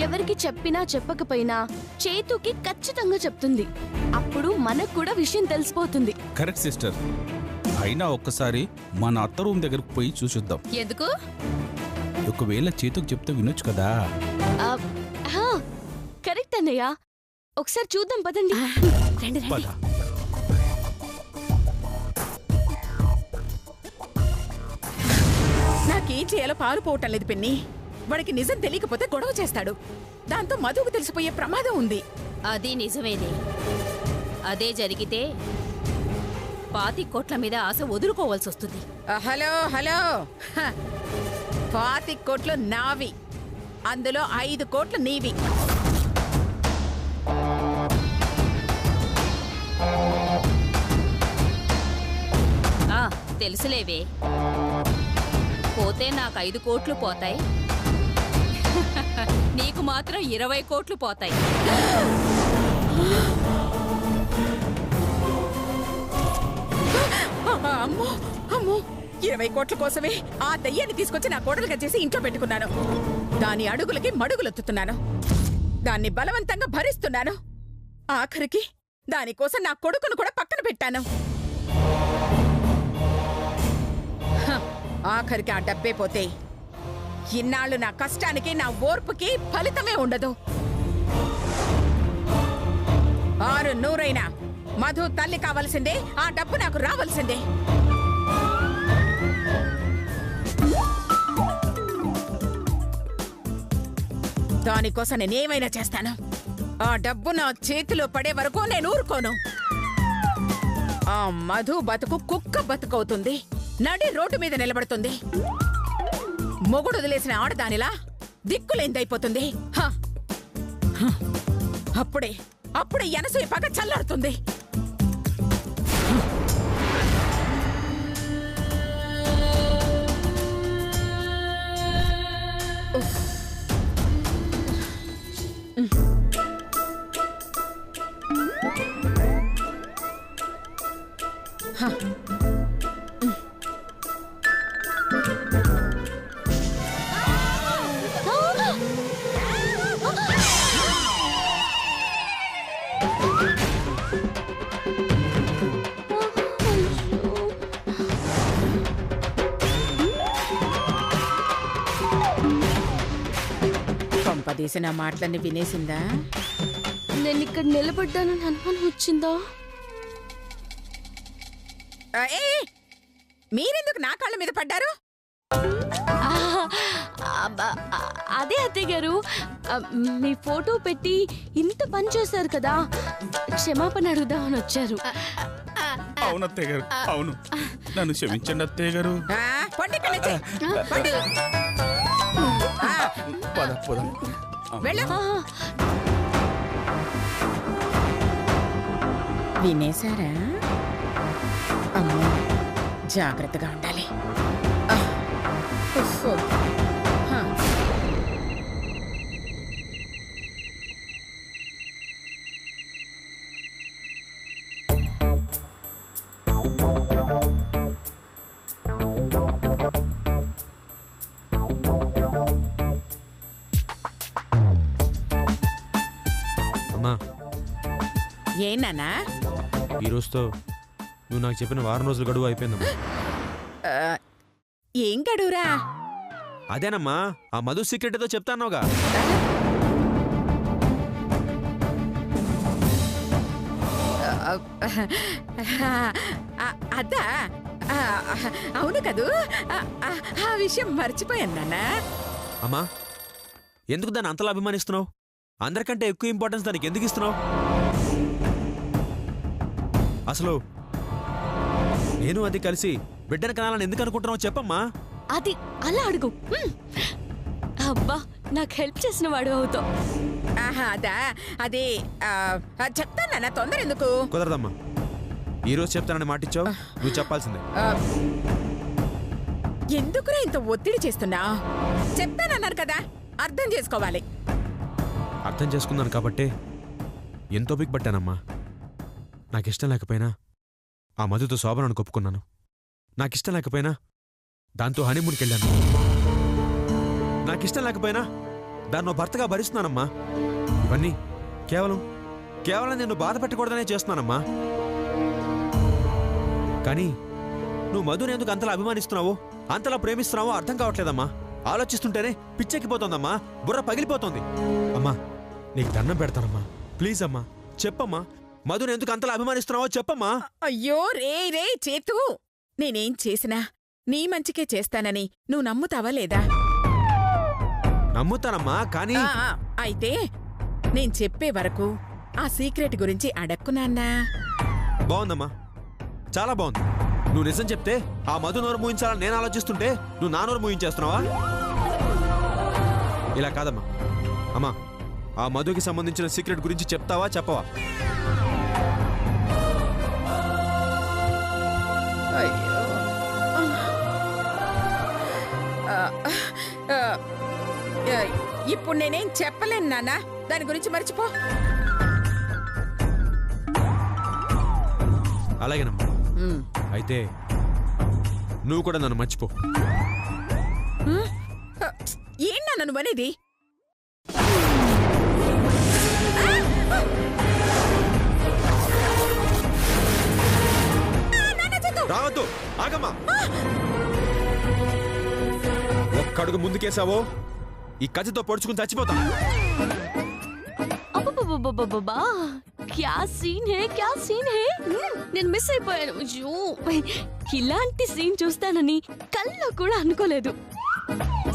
ఎవరికి చెప్పినా చెప్పకపోయినా చేతుకి ఖచ్చితంగా చెప్తుంది. అప్పుడు మనకు కూడా విషయం తెలిసిపోతుంది. Correct sister. అయినా ఒక్కసారి మన అత్త రూమ్ దగ్గరకు పోయి చూసిద్దాం. ఎందుకు? ఒకవేళ చేతుకు చెప్తే వినొచ్చు కదా. కరెక్ట్ అన్నయ్య, ఒకసారి చూద్దాం పదండి. పద. నాకేం చేయాలో పాలు పోవటం లేదు పిన్ని. వాడికి నిజం తెలియకపోతే గొడవ చేస్తాడు. దాంతో మధుకు తెలిసిపోయే ప్రమాదం ఉంది. అది నిజమేనే. అదే జరిగితే 25 కోట్ల మీద ఆశ వదులుకోవాల్సి వస్తుంది. హలో హలో, 25 కోట్లు నావి, అందులో 5 కోట్లు నీవి. తెలుసులేవే, పోతే నాకు 5 కోట్లు పోతాయి, నీకు మాత్రం 20 కోట్లు పోతాయి. అమ్మో అమ్మో, 20 కోట్ల కోసమే ఆ దయ్యాన్ని తీసుకొచ్చి నా కోడలుగా చేసి ఇంట్లో పెట్టుకున్నాను. దాని అడుగులకి మడుగులొత్తుతున్నాను, దాన్ని బలవంతంగా భరిస్తున్నాను. ఆఖరికి దానికోసం నా కొడుకును కూడా పక్కన పెట్టాను. ఆఖరికి ఆ డబ్బే పోతే ఇన్నాళ్ళు నా కష్టానికి, నా ఓర్పుకి ఫలితమే ఉండదు. 600 మధు తల్లి కావాల్సిందే, ఆ డబ్బు నాకు రావాల్సిందే. దానికోసం నేనేమైనా చేస్తాను. ఆ డబ్బు నా చేతిలో పడే వరకు నేను ఊరుకోను. ఆ మధు బతుకు కుక్క బతుకవుతుంది, నడి రోడ్డు మీద నిలబడుతుంది. మొగుడు వదిలేసిన ఆడదానిలా దిక్కులేందైపోతుంది. అప్పుడే అప్పుడే ఎనసూయ పగ చల్లారుతుంది. పంపదీసిన మాటలన్నీ వినేసిందా? నేను ఇక్కడ నిలబడ్డానని అనుమానం వచ్చిందా? మీరెందుకు నా కాళ్ళ మీద పడ్డారు? అదే అత్తయ్య గారు, మీ ఫోటో పెట్టి ఇంత పని చేశారు కదా, క్షమాపణ అడుగుదామని వచ్చారు. అవును అత్తయ్య గారు, అవును, నన్ను క్షమించండి అత్తయ్య గారు. వినేశారా? అమ్మో, జాగ్రత్తగా ఉండాలి. అమ్మా, ఏనా ఈ రోజుతో నువ్వు నాకు చెప్పిన వారం రోజుల గడువు అయిపోయిందమ్మా. ఏం గడువురా? అదేనమ్మా, ఆ మధు సీక్రెట్ ఏదో చెప్తానోగా. అదా, అవును కదూ, ఆ విషయం మర్చిపోయాను నాన్న. అమ్మా, ఎందుకు దాన్ని అంతలా అభిమానిస్తున్నావు? అందరికంటే ఎక్కువ ఇంపార్టెన్స్ దానికి ఎందుకు ఇస్తున్నావు? అసలు నేను అది కలిసి బిడ్డను కనాలని ఎందుకు అనుకుంటున్నావు చెప్పమ్మా. అది అలా అడుగు. అబ్బా, నాకు హెల్ప్ చేసిన వాడు అవుతావు. అదా, అది చెప్తానన్నా, తొందర ఎందుకు? కుదరదమ్మా, ఈరోజు చెప్తానని మాటిచ్చావు, నువ్వు చెప్పాల్సిందే. ఎందుకురా ఇంత ఒత్తిడి చేస్తున్నా? చెప్తానన్నారు కదా, అర్థం చేసుకోవాలి. అర్థం చేసుకున్నాను కాబట్టే ఎంతో బిగ్ పట్టానమ్మా. నాకిష్టం లేకపోయినా ఆ మధుతో శోభనను కొప్పుకున్నాను. నాకిష్టం లేకపోయినా దాంతో హనీమూన్కి వెళ్ళాను. నాకిష్టం లేకపోయినా దాన్ని భర్తగా భరిస్తున్నానమ్మా. ఇవన్నీ కేవలం నిన్ను బాధ పెట్టకూడదనే చేస్తున్నానమ్మా. కానీ నువ్వు మధుని ఎందుకు అంతలా అభిమానిస్తున్నావో, అంతలా ప్రేమిస్తున్నావో అర్థం కావట్లేదమ్మా. ఆలోచిస్తుంటేనే పిచ్చెక్కిపోతోందమ్మా, బుర్ర పగిలిపోతోంది. అమ్మా నీకు దండం పెడతానమ్మా, ప్లీజ్ అమ్మా చెప్పమ్మా, మధుని ఎందుకు అంతలా అభిమానిస్తున్నావో చెప్పమ్మా. అయ్యో రే చేతు, నేనేం చేసినా నీ మంచికే చేస్తానని నువ్వు నమ్ముతావా లేదా? నమ్ముతానమ్మా, కానీ అయితే నేను చెప్పే వరకు ఆ సీక్రెట్ గురించి అడక్కు నాన్నా. బాగుందమ్మా, చాలా బాగుంది. నువ్వు నిజం చెప్తే ఆ మధు నోరు మూయించాలని నేను ఆలోచిస్తుంటే నువ్వు నా నోరు మూయించేస్తున్నావా? ఇలా కాదమ్మా. అమ్మా ఆ మధుకి సంబంధించిన సీక్రెట్ గురించి చెప్తావా చెప్పవా? ఇప్పుడు నేనేం చెప్పలేను నాన్న, దాని గురించి మర్చిపో. అలాగేనమ్మా. అయితే నువ్వు కూడా నన్ను మర్చిపో. ఏంటన్నా నువ్వు అనేది? రావద్దు, ఆగమ్మా. ఒక్కడుగు ముందుకేసావో ఈ కత్తితో పొడుచుకుని చచ్చిపోతా. అబ్బబ్బబ్బబ్బబ్బబ్బా! క్యా సీన్ హే. నేను మిస్ అయిపోయాను. అయ్యో, ఇలాంటి సీన్ చూస్తానని కల్లో కూడా అనుకోలేదు.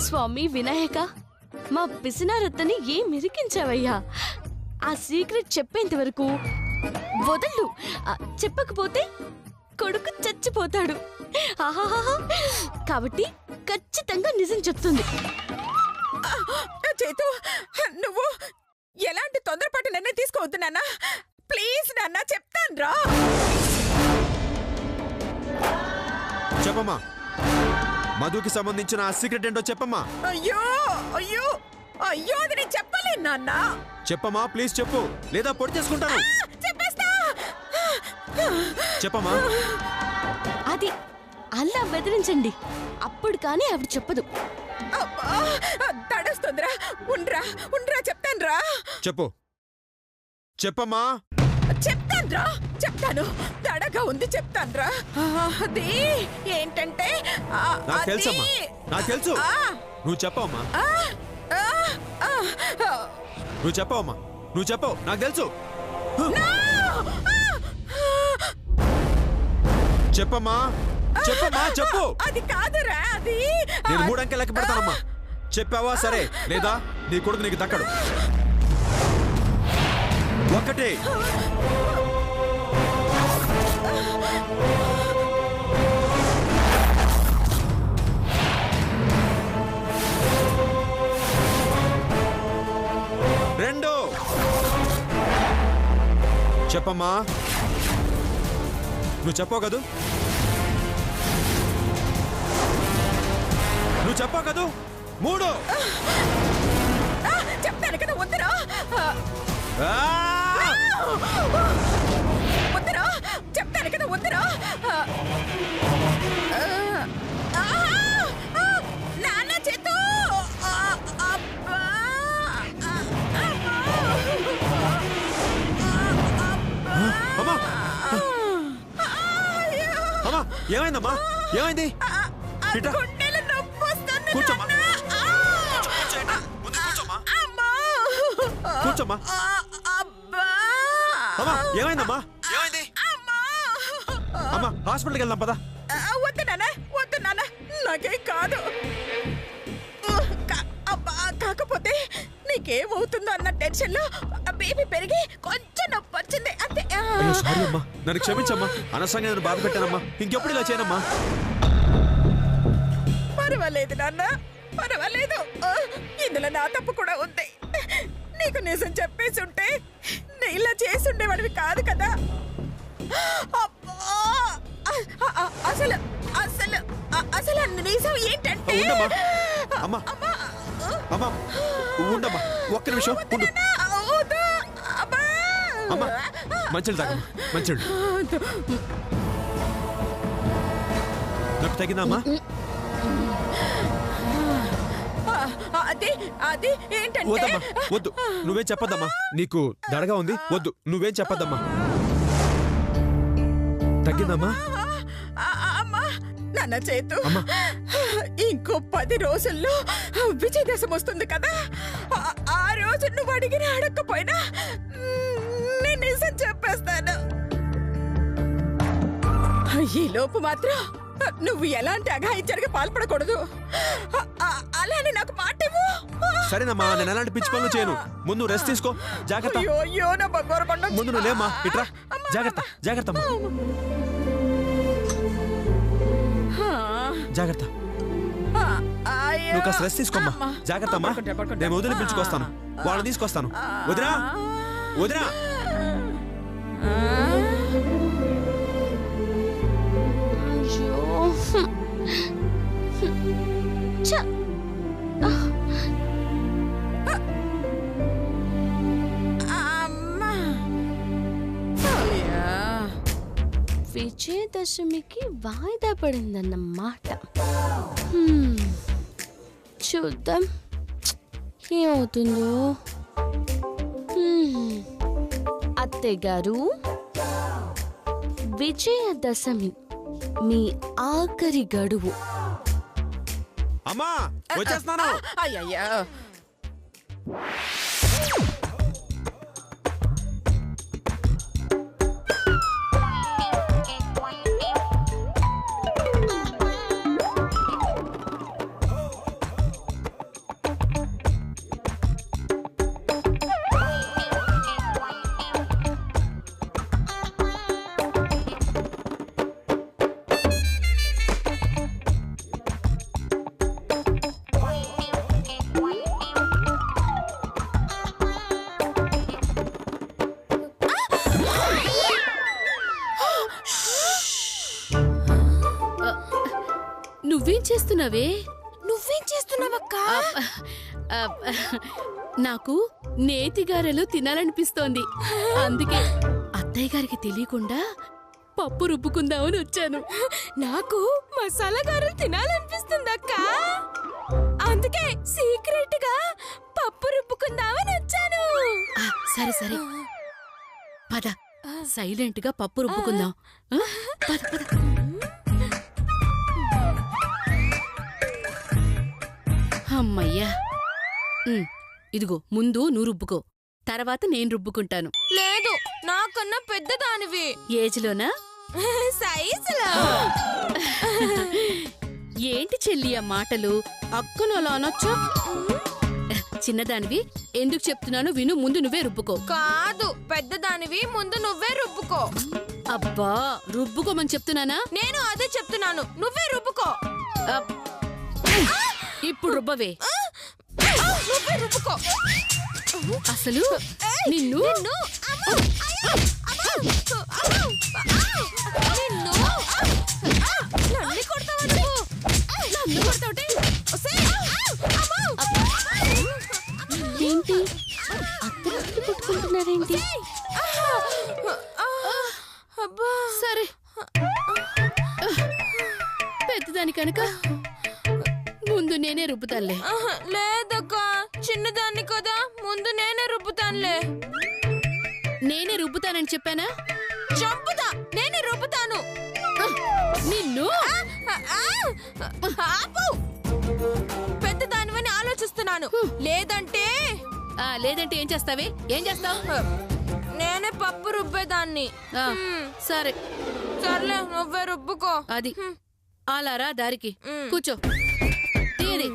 స్వామి వినాయక, మా పిసినారత్తని ఏం మిరికించావయ్యా. ఆ సీక్రెట్ చెప్పేంత వరకు వదలు. చెప్పకపోతే కొడుకు చచ్చిపోతాడు. ఆహాహా! కాబట్టి ఖచ్చితంగా నిజం చెప్తుంది. చేతు, నువ్వు ఎలాంటి తొందరపాటు నిర్ణయం తీసుకోవద్దు నాన్న. ప్లీజ్ నాన్న, చెప్తాను రా. చెప్పమ్మా, మధుకి సంబంధించిన ఆ సీక్రెట్ ఏంటో చెప్పమ్మా. అయ్యో అది నేను చెప్పలేను నాన్న. చెప్పమ్మా, ప్లీజ్ చెప్పు, లేదా పొడి చేసుకుంటాను. చెప్పేస్తా. చెప్పమ్మా. అది అలా బెదిరించండి, అప్పుడు కానీ ఆవిడ చెప్పదు. తడొస్తుందిరా. ఉండ్రా చెప్తాను రా. చెప్పమ్మా. చెప్తాను. తడగా ఉంది, చెప్తాను రా. అది ఏంటంటే నాకు తెలుసమ్మా, నాకు తెలుసు. నువ్వు చెప్పవమ్మా. నువ్వు చెప్పవు, నాకు తెలుసు. చెప్పమ్మా, చెప్పు. అది కాదురా, అది నేను 3 అంకెలు లెక్క పెడతానమ్మా. చెప్పావా సరే, లేదా నీ కొడుకు నీకు దక్కడు. 1 2 చెప్పమ్మా. నువ్వు చెప్పవు కదూ? నువ్వు చెప్పవు కదూ? 3 చెప్తాను కదా, వద్దురా. చెప్తాను కదా, వద్దురా. నాన్న చేతు. అమ్మా, ఏమైందమ్మా? ఏమైంది? కూర్చోమ్మా. కూర్చోమ్మా. అమ్మా, ఏమైందమ్మా? ఏమైంది? అమ్మా, హాస్పిటల్కి వెళ్దాం పదా. వద్దు నాన్న, నాకేం కాదు. కాకపోతే నీకేమవుతుందో అన్న టెన్షన్ లో బేబీ పెరిగి కొంచెం నొప్పి వచ్చింది అంతే. సారీ అమ్మా, నన్ను క్షమించమ్మా. అనవసరంగా నేను బాధ పెట్టానమ్మా. ఇంకెప్పుడు ఇలా చేయనమ్మా. పర్వాలేదు నాన్న, పర్వాలేదు. ఇందులో నా తప్పు కూడా ఉంది. నీకు నిజం చెప్పేసి ఉంటే నే ఇలా చేసి ఉండేవాడివి కాదు కదా. అసలు అసలు అసలు నిజం ఏంటంటే, అమ్మా అమ్మా ఉండమ్మా, ఒక్క నిమిషం ఉండు. అమ్మా, మంచిది తాగమ్మా, మంచిది. నొప్పి తగ్గిందమ్మా? అది అది ఏంటంటే వద్దమ్మా వద్దు, నువ్వేం చెప్పద్దమ్మా. నీకు దడగా ఉంది, వద్దు నువ్వేం చెప్పద్దమ్మా. తగ్గిందమ్మా? అమ్మా నాన్న చేతు, అమ్మా. ఇంకో 10 రోజుల్లో విజయదశమి వస్తుంది కదా. ఆ రోజు నువ్వు అడిగిన అడగకపోయినా నేను నిజం చెప్పేస్తాను. ఈ లోపు మాత్రం నువ్వు ఎలాంటి అఘాయిత్యానికి పాల్పడకూడదు. అలానే నాకు మాట ఇవ్వు. సరేనమ్మా, నేను ఎలాంటి పిచ్చి పనులు చేయను. ముందు రెస్ట్ తీసుకో, జాగ్రత్త. అయ్యో నా బంగారు కొండ. ముందు నువ్వు లేమ్మా, ఇట్రా. జాగ్రత్త జాగ్రత్త అమ్మా. జాగ్రత్త. నువ్వు కాస్త రెస్ట్ తీసుకోమ్మా. జాగ్రత్త అమ్మా. నేను వదిలి పిలుచుకొస్తాను, వాళ్ళని తీసుకొస్తాను. వదినా వదినా. విజయదశమికి వాయిదా పడిందన్నమాట. చూద్దాం ఏమవుతుందో. అత్తయ్య గారు, విజయదశమి మీ ఆఖరి గడువు. అమ్మా వచ్చేస్తున్నాను. అయ్యయ్యా నువ్వేం చేస్తున్నావే? నువ్వేం చేస్తున్నావక్కా? నాకు నేతిగారెలు తినాలనిపిస్తోంది. అందుకే అత్తయ్య గారికి తెలియకుండా పప్పు రుబ్బుకుందామని వచ్చాను. నాకు మసాలా గారెలు తినాలనిపిస్తుందక్కా. అందుకే సీక్రెట్ గా పప్పు రుబ్బుకుందామని వచ్చాను. సరే సరే, పద సైలెంట్ గా పప్పు రుబ్బుకుందాం. పద పద. అమ్మయ్యా. ఇదిగో ముందు నువ్వు రుబ్బుకో, తర్వాత నేను రుబ్బుకుంటాను. లేదు, నాకన్నా పెద్దదానివి. ఏజ్లోనా? సైజులో. ఏంటి చెల్లి ఆ మాటలు? అక్కను అలా అనొచ్చా? చిన్నదానివి, ఎందుకు చెప్తున్నాను విను. ముందు నువ్వే రుబ్బుకో. కాదు, పెద్దదానివి, ముందు నువ్వే రుబ్బుకో. అబ్బా, రుబ్బుకోమని చెప్తున్నానా? నేను అదే చెప్తున్నాను, నువ్వే రుబ్బుకో. ఇప్పుడు రుబ్బవే. నువ్వే రుబ్బుకో. అసలు నిన్ను ఏంటి అత్తలు కొట్టుకుంటున్నారేంటి? సరే, పెద్దదాని కనుక ముందు నేనే రుబ్బుతానులే. లేదక్క, చిన్నదాన్ని కదా, ముందు నేనే రుబ్బుతానులే. నేనే రుబ్బుతానని చెప్పానా? చంపుతా, నేనే రుబ్బుతాను. నిన్ను ఆపు. పెద్దదానివని ఆలోచిస్తున్నాను. లేదంటే లేదంటే ఏం చేస్తావే? ఏం చేస్తావు? నేనే పప్పు రుబ్బేదాన్ని. సరే సర్లే, నువ్వే రుబ్బుకో. అది అలా రా దారికి. కూర్చో. తీయది.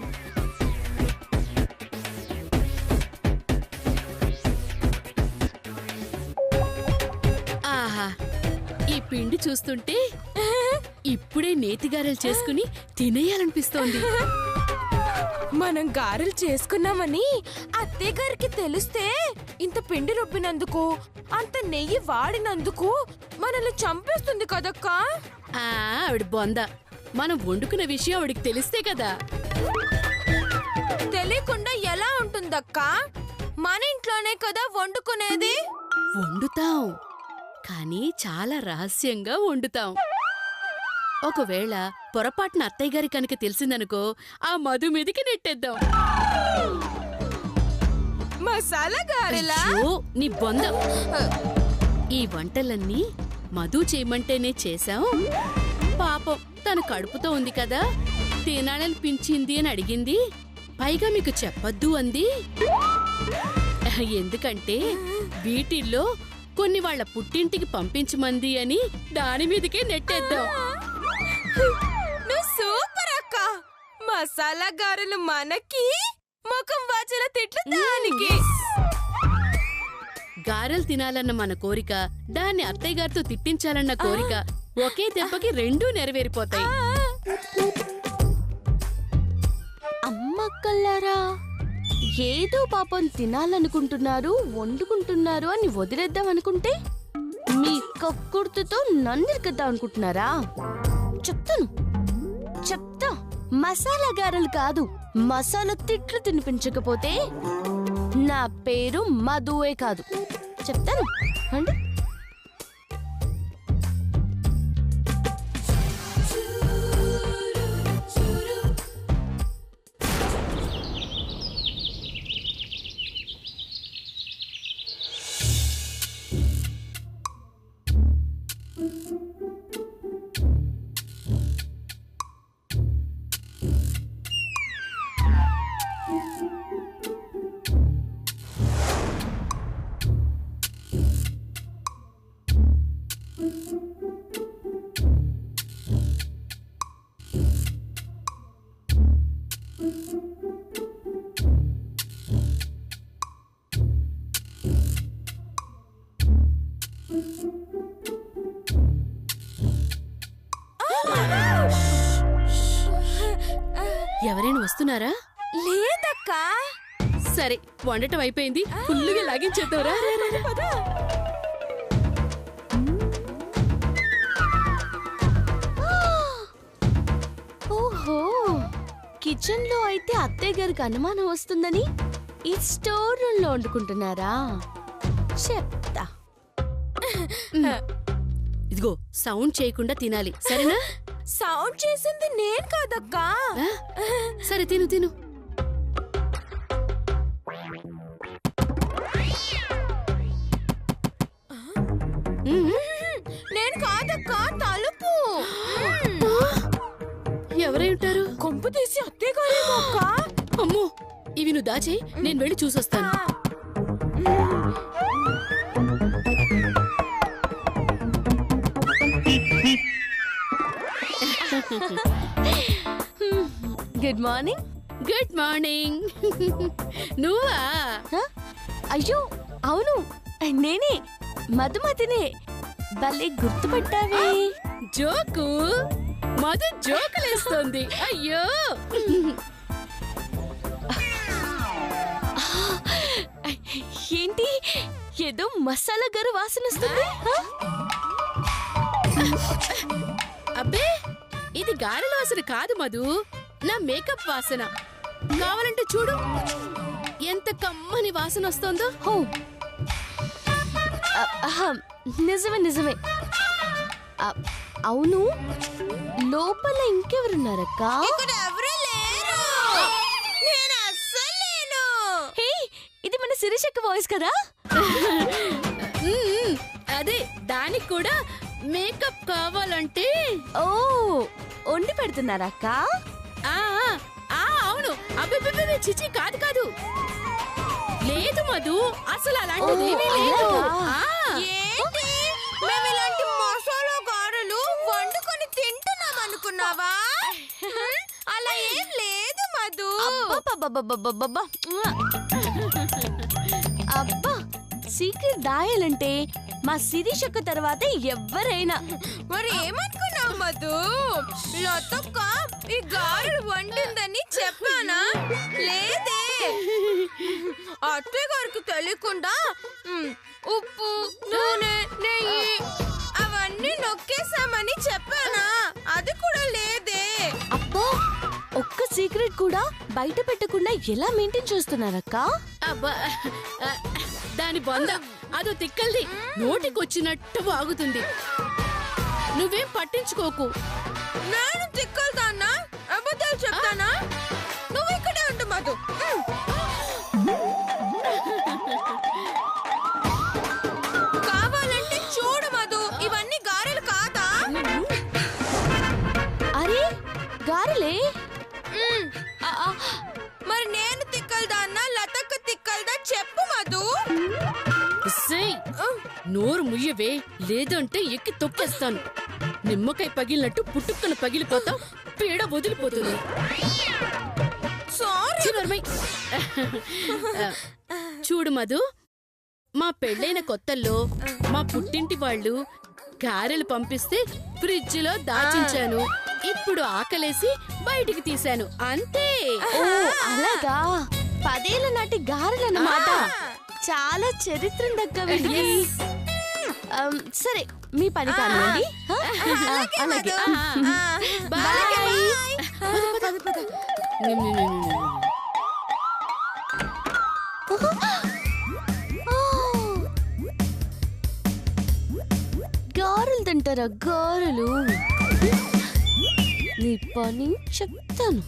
ఆహా, ఈ పిండి చూస్తుంటే ఇప్పుడే నేతిగారెలు చేసుకుని తినేయాలనిపిస్తోంది. మనం గారెలు చేసుకున్నామని అత్తయ్య గారికి తెలిస్తే ఇంత పిండి రుబ్బినందుకు, అంత నెయ్యి వాడినందుకు మనల్ని చంపేస్తుంది కదక్కా. ఆవిడ బొంద. మనం వండుకున్న విషయం ఆవిడికి తెలిస్తే కదా. తెలియకుండా ఎలా ఉంటుందక్కా? మన ఇంట్లోనే కదా వండుకునేది. వండుతాం, కానీ చాలా రహస్యంగా వండుతాం. ఒకవేళ పొరపాటున అత్తయ్య గారి కనుక తెలిసిందనుకో ఆ మధు మీదికి నెట్టేద్దాం. మసాలా గారెలా? అయ్యో, నీ బొంద. ఈ వంటలన్నీ మధు చేయమంటేనే చేశాం. పాపం తన కడుపుతో ఉంది కదా, తినాలనిపించింది అని అడిగింది. పైగా మీకు చెప్పొద్దు అంది. ఎందుకంటే వీటిల్లో కొన్ని వాళ్ళ పుట్టింటికి పంపించమంది అని దాని మీదకే నెట్టేద్దాం. నువ్వు సూపర్ అక్క. మసాలా గారెలు మనకి, ముఖం వాచల తిట్లు దానికి. గారెలు తినాలన్న మన కోరిక, దాన్ని అత్తయ్య గారితో తిట్టించాలన్న కోరిక ఒకే దెబ్బకి రెండూ నెరవేరిపోతాయి. అమ్మక్కల్లారా, ఏదో పాపం తినాలనుకుంటున్నారు, వండుకుంటున్నారు అని వదిలేద్దాం అనుకుంటే మీ కక్కుర్తితో నన్ను ఇరుకద్దాం అనుకుంటున్నారా? చెప్తా. మసాలా గారెలు కాదు, మసాలా తిట్లు తినిపించకపోతే నా పేరు మధువే కాదు. చెప్తాను అండి. ఎవరైనా వస్తున్నారా? లేదక్కా. సరే, వండటం అయిపోయింది, ఫుల్లుగా లాగించేద్దారా. ఓహో, కిచెన్ లో అయితే అత్తయ్య గారికి అనుమానం వస్తుందని ఈ స్టోర్ రూమ్ లో వండుకుంటున్నారా? చెప్తా. ఇదిగో, సౌండ్ చేయకుండా తినాలి, సరేనా? సౌండ్ చేసింది నేను కాదక్కా. ఆ? సరే, తిను. నేను కాదక్కా, తలుపు. ఎవరై ఉంటారు? కొంపు తీసి అత్తే గారేమో అక్కా. అమ్మో, ఇవి నువ్వు దాచే, నేను వెళ్ళి చూసొస్తాను. Good morning. Good morning. నువ్వా? అయ్యో అవును, నేనే, మధుమతినే. భలే గుర్తుపట్టావే. జోకు, మధు జోకులేస్తోంది. అయ్యో, ఏంటి ఏదో మసాలా గారు వాసన వస్తుంది? అబ్బే, ఇది గారెల వాసన కాదు మధు, నా మేకప్ వాసన. కావాలంటే చూడు, ఎంత కమ్మని వాసన వస్తోందో. హో, నిజమే. అవును, లోపల ఇంకెవరున్నారక్క? ఇక్కడ ఎవరు లేరు. నేను అస్సలు లేను. హే, ఇది మన శిరీషక్క వాయిస్ కదా? అదే, దానికి కూడా మేకప్ కావాలంటే. ఓ, వండి పెడుతున్నారక్క? అవును. అబ్బే, చిచి, కాదు. లేదు మధు, అసలు అలాంటిది ఏమీ లేదు. ఏంటి, మేము ఇలాంటి మసాలా గారెలు వండుకొని తింటున్నాం అనుకున్నావా? అలా ఏం లేదు మధు. అబ్బా, సీక్రెట్ దాయాలంటే మా శిరీషక్క తర్వాత ఎవరైనా. మరి ఏమనుకున్నావు మధు? లతక్క ఈ గారెలు వండిందని చెప్పానా? లేదే. అత్తయ్య గారికి తెలియకుండా ఉప్పు, నూనె, నెయ్యి అవన్నీ నొక్కేసామని చెప్పానా? అది కూడా లేదే. అబ్బా, ఒక్క సీక్రెట్ కూడా బయట పెట్టకుండా ఎలా మెయింటైన్ చేస్తున్నారక్క? అబ్బా, దాని బొంద, అదో తిక్కల్ది, నోటికొచ్చినట్టు వాగుతుంది. నువ్వేం పట్టించుకోకు. నేను తిక్కలుదాన్నా అబద్ధాలు చెప్తానా నువ్వు ఇక్కడే ఉండు మధు కావాలంటే చూడు మధు ఇవన్నీ గారెలు కాదా అరే గారెలే మరి నేను తిక్కలుదాన్నా లతక్క తిక్కలుదా చెప్పు మధు సేయ్, నోరు ముయ్యవే లేదంటే ఎక్కి తొక్కేస్తాను. నిమ్మకాయ పగిలినట్టు పుట్టుక్కన పగిలిపోతాం, పీడ వదిలిపోతుంది. సారీ చిన్నమ్మాయి. చూడు మధు, మా పెళ్ళైన కొత్తల్లో మా పుట్టింటి వాళ్ళు గారెలు పంపిస్తే ఫ్రిడ్జ్ లో దాచించాను. ఇప్పుడు ఆకలేసి బయటికి తీశాను అంతే. ఓ అలాగా 10 ఏళ్ల నాటి గారెలన్నమాట. చాలా చరిత్ర దక్కవి. సరే మీ పని కానివ్వండి. అలాగే బాయ్. గారెలు తింటారా గారెలు? నీ పని చెప్తాను.